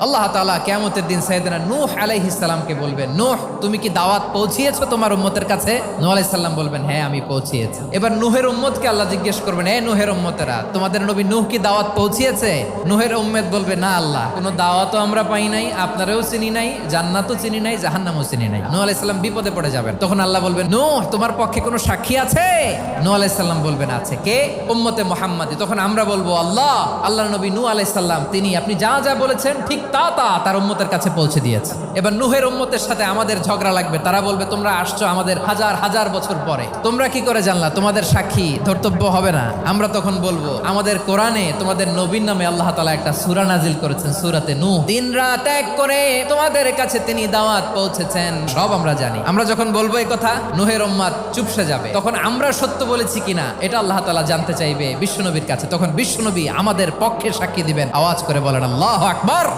আল্লাহ তাআলা কিয়ামতের দিন সাইয়েদনা নূহ আলাইহিস সালামকে বলবেন, নূহ তুমি কি দাওয়াত পৌঁছিয়েছো তোমার উম্মতের কাছে? নূহ আলাইহিস সালাম বলবেন, হ্যাঁ আমি পৌঁছিয়েছি। এবার নূহের উম্মতকে আল্লাহ জিজ্ঞেস করবেন, হে নূহের উম্মতেরা, তোমাদের নবী নূহ কি দাওয়াত পৌঁছিয়েছে? নূহের উম্মত বলবে, না আল্লাহ, কোনো দাওয়াতও আমরা পাই নাই, আপনারাও চিনি নাই, জান্নাতও চিনি নাই, জাহান্নামও চিনি নাই। নূহ আলাইহিস সালাম বিপদে পড়ে যাবেন। তখন আল্লাহ বলবেন, নূহ তোমার পক্ষে কোনো সাক্ষী আছে? নূহ আলাইহিস সালাম বলবেন, আছে। কে? উম্মতে মুহাম্মাদি। তখন আমরা বলবো, আল্লাহর নবী নূহ আলাইহিস সালাম তিনি আপনি যা যা বলেছেন ঠিক তা তার উম্মতের কাছে পৌঁছে দিয়েছে। এবার নূহের উম্মতের সাথে আমাদের ঝগড়া লাগবে। তারা বলবে, তোমরা আসছো আমাদের হাজার হাজার বছর পরে, তোমরা কি করে জানলা? তোমাদের সাক্ষী ধর্তব্য হবে না? আমরা তখন বলবো, আমাদের কোরআনে তোমাদের নবীর নামে আল্লাহ তাআলা একটা সূরা নাজিল করেছেন, সূরাতে নূহ। দিন রাত এক করে তোমাদের কাছে তিনি দাওয়াত পৌঁছেছেন, সব আমরা জানি। আমরা যখন বলবো এই কথা, নূহের উম্মত চুপসে যাবে। তখন আমরা সত্য বলেছি কিনা এটা আল্লাহ তাআলা জানতে চাইবে বিশ্বনবীর কাছে। তখন বিশ্বনবী আমাদের পক্ষে সাক্ষী দিবেন। আওয়াজ করে বলেন আল্লাহু আকবার।